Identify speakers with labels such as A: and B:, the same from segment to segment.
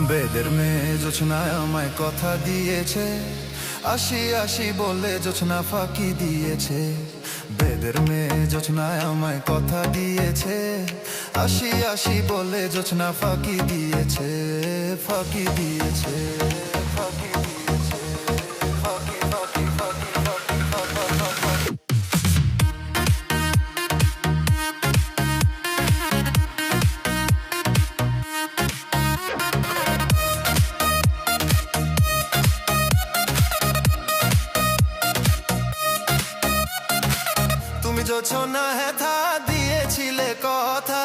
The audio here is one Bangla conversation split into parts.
A: বেদের মেয়ে জোছনায় আমায় কথা দিয়েছে, আসি আসি বলে জোছনা ফাঁকি দিয়েছে। বেদের মেয়ে জোছনায় আমায় কথা দিয়েছে, আসি আসি বলে জোছনা ফাঁকি দিয়েছে, ফাঁকি দিয়েছে, ফাঁকি দিয়েছে, ফাঁকি ফাঁকি ফাঁকি ফাঁকি ফাঁকি। তুমি জোছনা হেথা দিয়েছিলে কথা,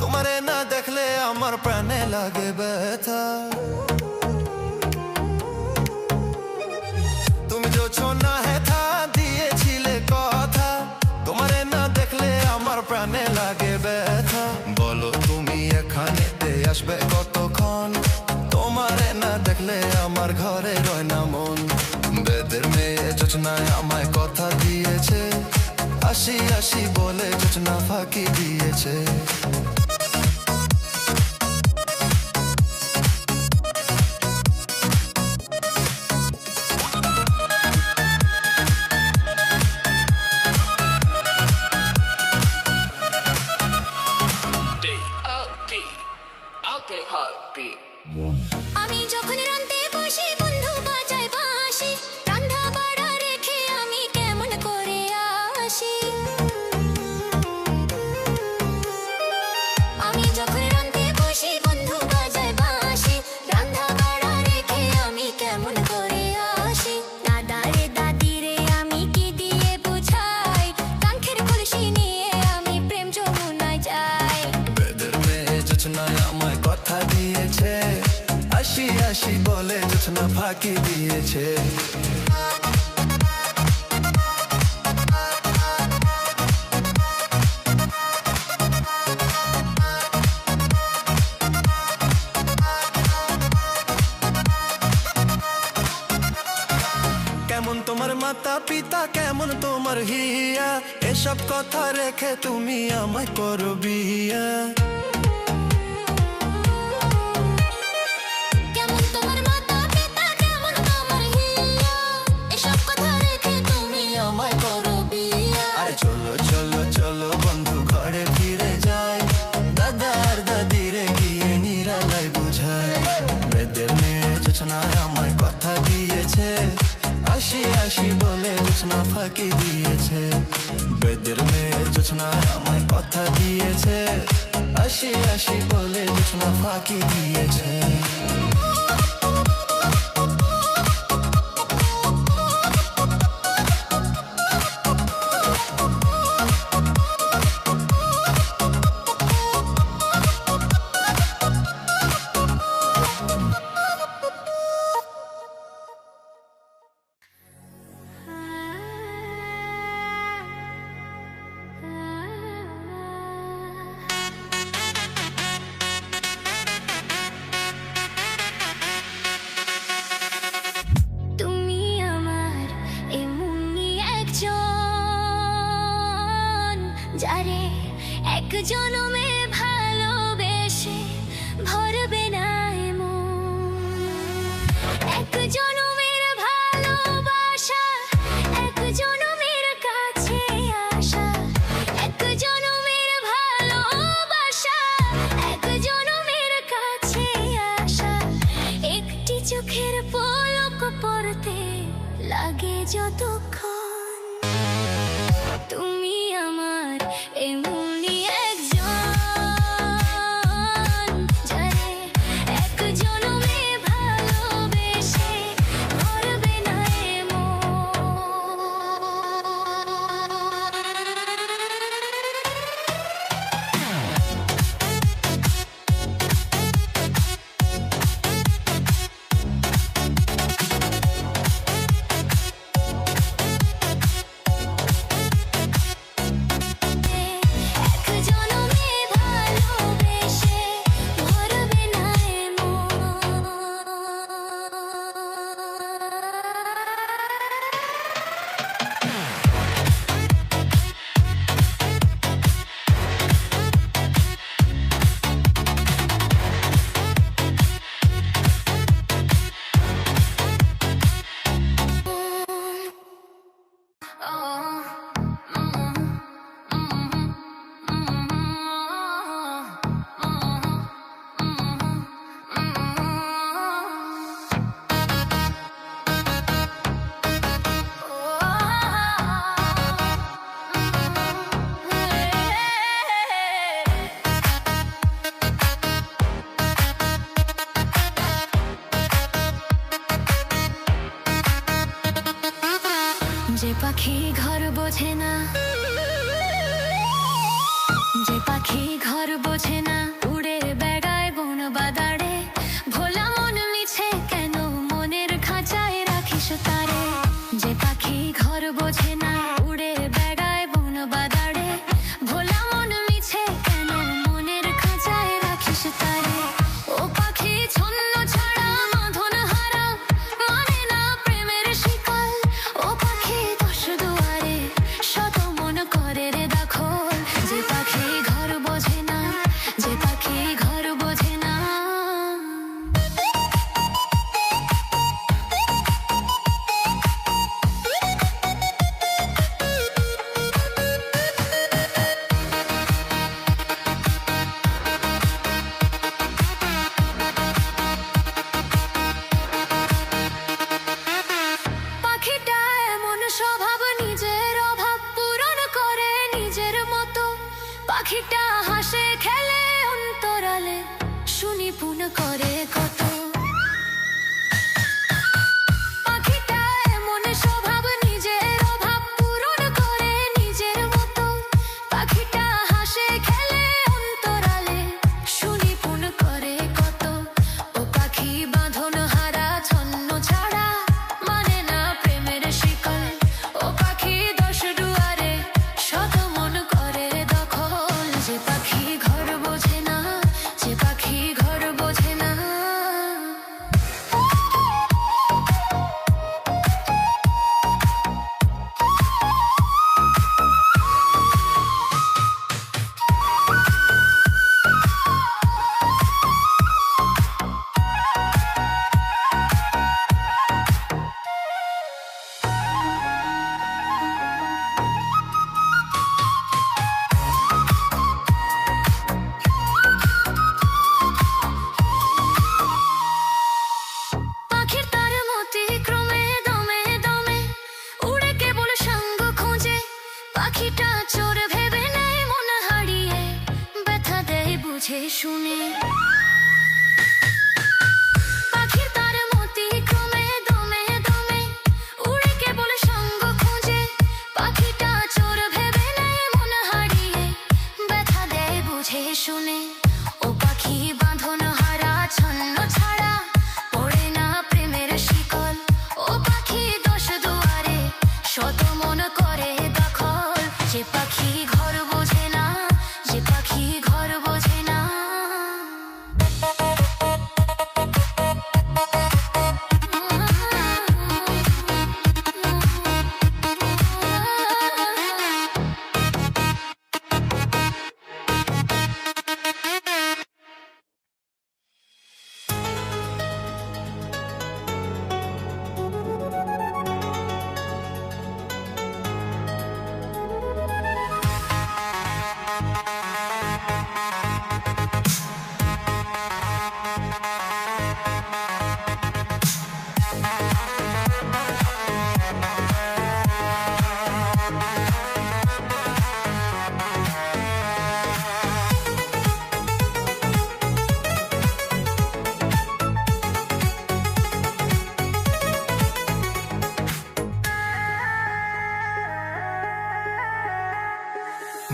A: তোমারে না দেখলে আমার প্রাণে লাগে ব্যথা। তুমি জোছনা হেথা দিয়েছিলে কথা, তোমারে না দেখলে আমার প্রাণে লাগে ব্যথা। বলো তুমি এখানেতে আসবে কতক্ষণ, তোমারে না দেখলে আমার ঘরে রয় না মন। বেদের মেয়ে জোছনায় আমায় কথা দিয়েছে, আসি আসি বলে জোছনা ফাঁকি দিয়েছে।
B: আমি যখন রাঁধতে বসি বন্ধু বাজায় বাঁশি, রান্না বাড়া রেখে আমি কেমন করে আসি। আমি যখন রাঁধতে বসি বন্ধু বাজায় বাঁশি, রান্না বাড়া রেখে আমি কেমন করে আসি। দাদারে দাদিরে আমি কি দিয়ে বুঝাই, কাঙ্ক্ষের কলসি নিয়ে আমি প্রেম যমুনায় যাই।
A: বেদের মেয়ে জোছনায় আমায় কথা দিয়েছে, আসি আসি বলে জোছনা ফাঁকি দিয়েছে। কেমন তোমার মাতা পিতা, কেমন তোমার হিয়া, এসব কথা রেখে তুমি আমায় করো বিয়া।
B: কেমন তোমার মাতা পিতা, কেমন তোমার হিয়া, এসব কথা রেখে তুমি আমায় করো বিয়া।
A: আরে চলো চলো চলো বন্ধু ঘরে ফিরে যাই, দাদা আর দাদিরে গিয়ে নিরালায় বুঝায়। বেদের মেয়ে জোছনায় আমায় কথা দিয়েছে, আসি আসি বলে জোছনা ফাঁকি দিয়েছে। বেদের মেয়ে জোছনায় আমায় কথা দিয়েছে, আসি আসি বলে জোছনা ফাঁকি দিয়েছে।
B: তুমি আমার এমনই একজন, যারে এক জনমে ভালোবেসে ভরবে না এমন। এক জনমের ভালোবাসা, এক জনমের কাছে আসা, এক জনমের ভালোবাসা, এক জনমের কাছে আসা। একটি চোখের পলক পড়তে লাগে যতক্ষণ, তুমি আমার এমনই একজন, যারে এক জনমে ভালোবেসে ভরবে না এমন। যে পাখি ঘর বোঝে না, যে পাখি ঘর বোঝে না, উড়ে বেড়ায় বন বাদারে। ভোলা মন মিছে কেন মনের খাঁচায় রাখিস তারে। যে পাখি ঘর বোঝে না, উড়ে বেড়ায় বন বাদারে। ভোলা মন মিছে কেন মনের খাঁচায় রাখিস তারে। ও পাখি ছন্ন ছাড়া বাঁধন হারা, মানে না প্রেমের শিকল। ও পাখি দশ দুয়ারে শত মন করে রে দখল। যে পাখি ঘর বোঝে না, যে পাখি ঘর বোঝে না। পাখিটা এমন স্বভাব, নিজের অভাব পূরণ করে নিজের মতো। পাখিটা হাসে খেলে অন্তরালে, শুনি পুন করে কত। পাখিটা এমন স্বভাব, নিজের অভাব পূরণ করে নিজের মতো। পাখিটা হাসে খেলে অন্তরালে, শুনি পুন করে কত। ও পাখি বাঁধন হারা, ছন্ন ছাড়া, মানে না প্রেমের শিকল। ও পাখি দশ দুয়ারে শত মন করে দখল। যে পাখি ঘর বোঝে না, যে পাখি ঘর বোঝে না। পাখির তার মতি ক্রমে দমে দমে উড়ে কেবল সঙ্গ খোঁজে। পাখিটা চোর ভেবে নেয় মন হারিয়ে, ব্যথা দেয় বুঝে শুনে। পাখির তার মতি ক্রমে দমে দমে উড়ে কেবল সঙ্গ খোঁজে। পাখিটা চোর ভেবে নেয় মন হারিয়ে, ব্যথা দেয় বুঝে শুনে। ও পাখি বাঁধন হারা, ছন্ন ছাড়া, পড়ে না প্রেমের শিকল। ও পাখি দশ দুয়ারে শত মন করে দখল। যে পাখি ঘর বোঝে না, যে পাখি ঘর বোঝে না।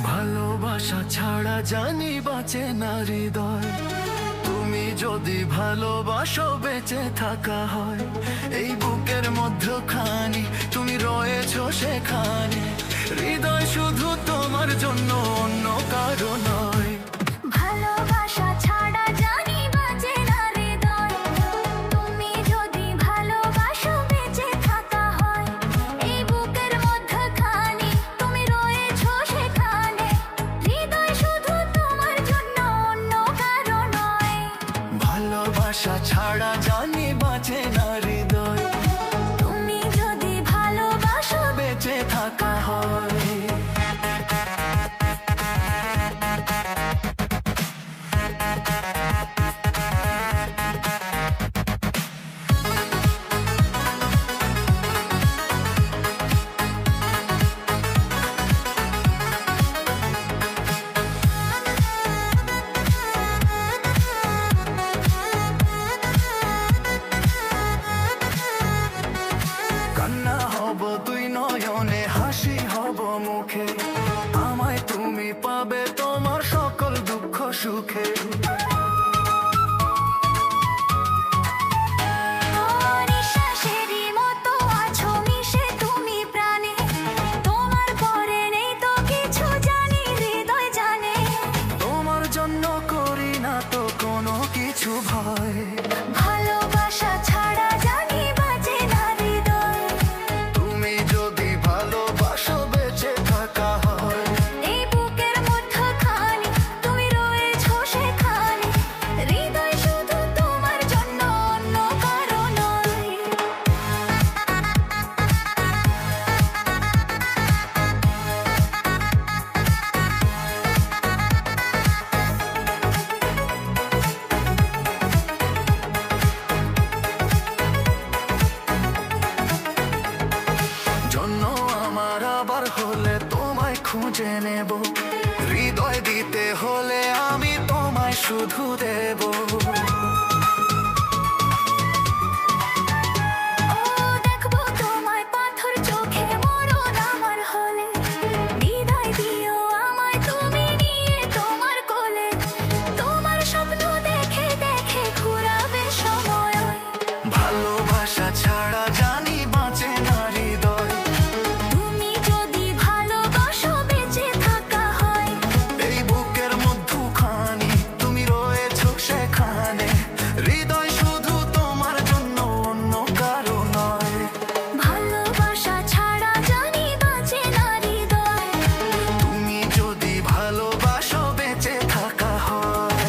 A: ভালোবাসা ছাড়া জানি বাঁচে না হৃদয়। তুমি যদি ভালোবাসো বেঁচে থাকা হয়। এই বুকের মধ্যখানি তুমি রয়েছো সেখানে। হৃদয় শুধু তোমার জন্য, অন্য কারো নয়।
B: ভালোবাসা ছাড়া জানি বাঁচে না হৃদয়। তুমি যদি ভালোবাসো বেঁচে থাকা হয়। এই বুকের মধ্যখানি তুমি রয়েছো সেখানে। হৃদয় শুধু তোমার জন্য, অন্য কারো নয়।
A: ভালোবাসা ছাড়া জানি বাঁচে না হৃদয়।
B: তুমি যদি ভালোবাসো
A: বেঁচে থাকা হয়। শুধু দেব।
B: ও দেখবো তোমায় পাথর চোখে মরণ আমার হলে, বিদায় দিও আমায় তুমি নিয়ে তোমার কোলে। তোমার স্বপ্ন দেখে দেখে ঘুরাবে সময়।
A: ভালোবাসা ছাড়া জানি বাঁচে না হৃদয়।
B: তুমি যদি ভালোবাসো বেঁচে থাকা হয়।
A: এই বুকের মধ্যখানি তুমি রয়েছো সেখানে, হৃদয় শুধু তোমার জন্য অন্য কারো নয়।
B: ভালোবাসা ছাড়া জানি বাঁচে না হৃদয়।
A: তুমি যদি ভালোবাসো বেঁচে থাকা হয়।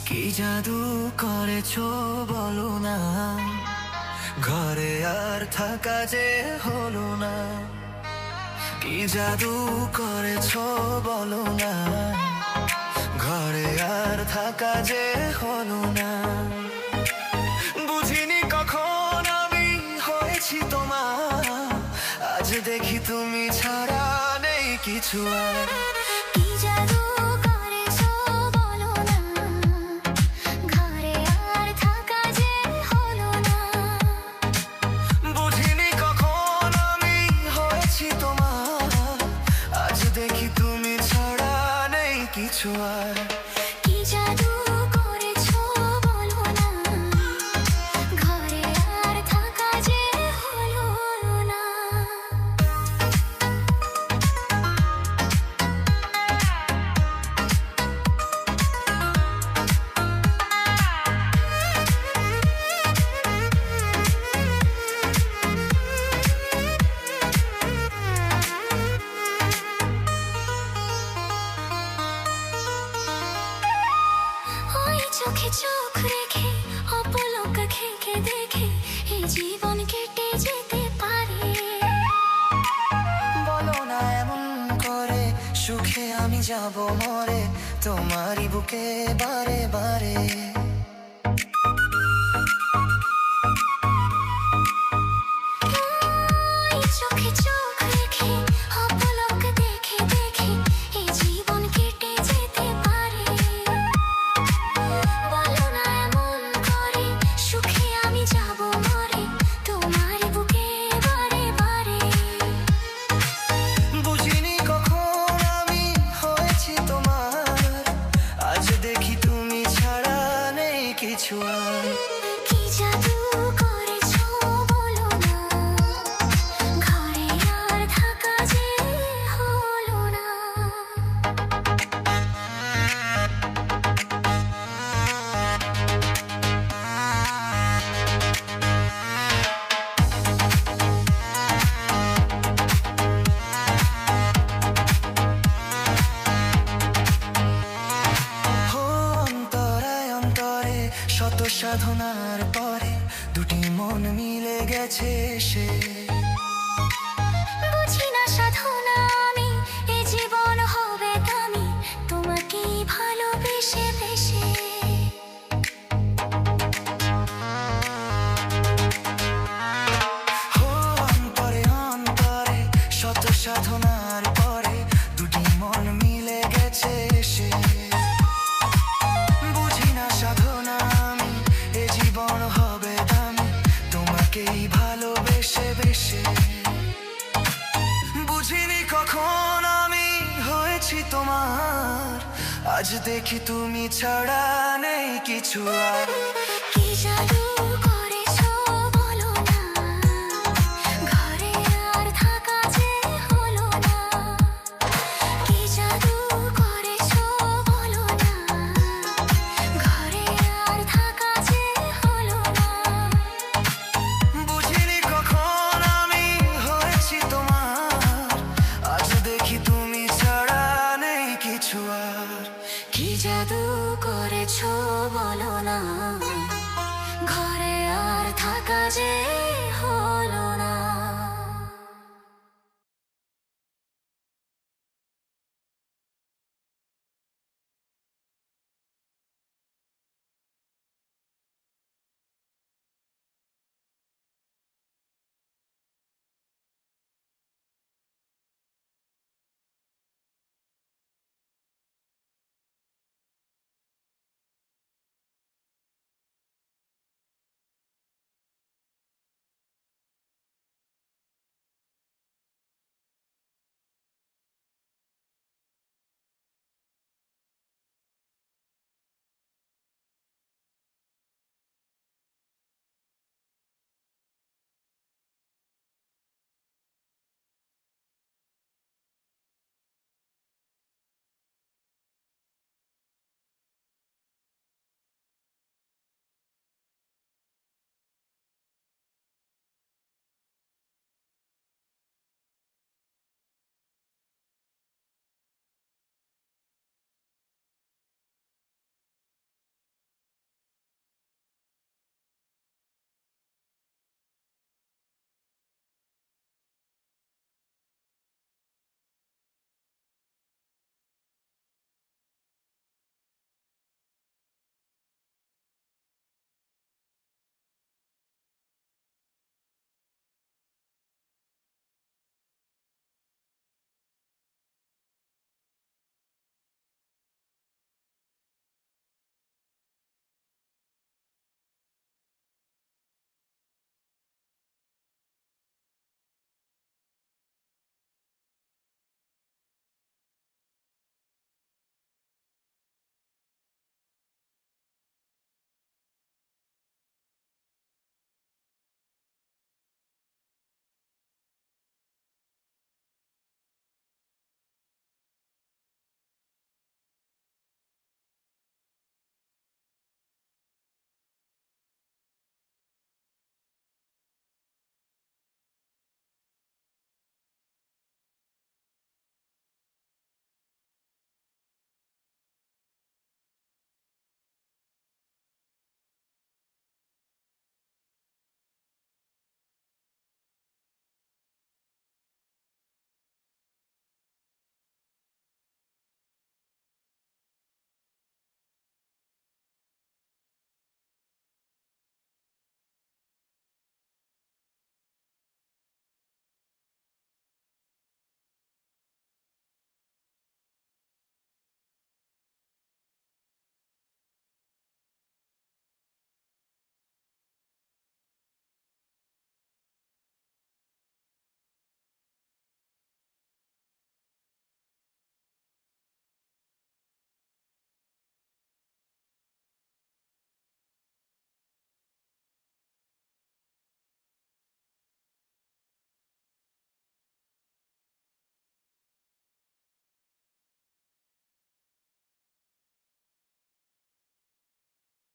A: কি জাদু করেছো বলো না, ঘরে আর থাকা যে হলো না। কি জাদু করেছো বলো না, ঘরে আর থাকা যে হলো না। বুঝিনি কখন আমি হয়েছি তোমার, আজ দেখি তুমি ছাড়া নেই কিছু আর।
B: কি জাদু করেছো বলো না, ঘরে আর থাকা যে হলো না।
A: বুঝিনি কখন আমি হয়েছি তোমার, আজ দেখি তুমি ছাড়া নেই কিছু আর।
B: কি জাদু করেছো বলো না, ঘরে আর থাকা যে হলো না। ওই চোখে চোখ রেখে অপলক খেকে দেখে এই জীবন কেটে যেতে পারে।
A: বলো না এমন করে, সুখে আমি যাব মরে তোমারই বুকে বারে বারে।
B: ওই চোখে চোখ রেখে অপলক দেখে দেখে এই জীবন কেটে যেতে পারে। বলো না এমন করে, সুখে আমি যাব মরে তোমার বুকে বারে বারে।
A: বুঝিনি কখন আমি হয়েছি তোমার, আজ দেখি তুমি ছাড়া নেই কিছু আর।
B: কি জাদু করেছো বলো না, ঘরে আর থাকা যে হলো না।
A: হো অন্তরায় অন্তরে শত সাধনার পরে দুটি মন মিলে গেছে সে।
B: বুঝি না সাধনা আমি, এ জীবন হবে দামি তোমাকে ভালোবেসে বেসে।
A: হো অন্তরে অন্তরে শত সাধনার পরে দুটি মন মিলে গেছে সে। আজ দেখি তুমি ছাড়া নেই কিছু আর
B: কি জাদু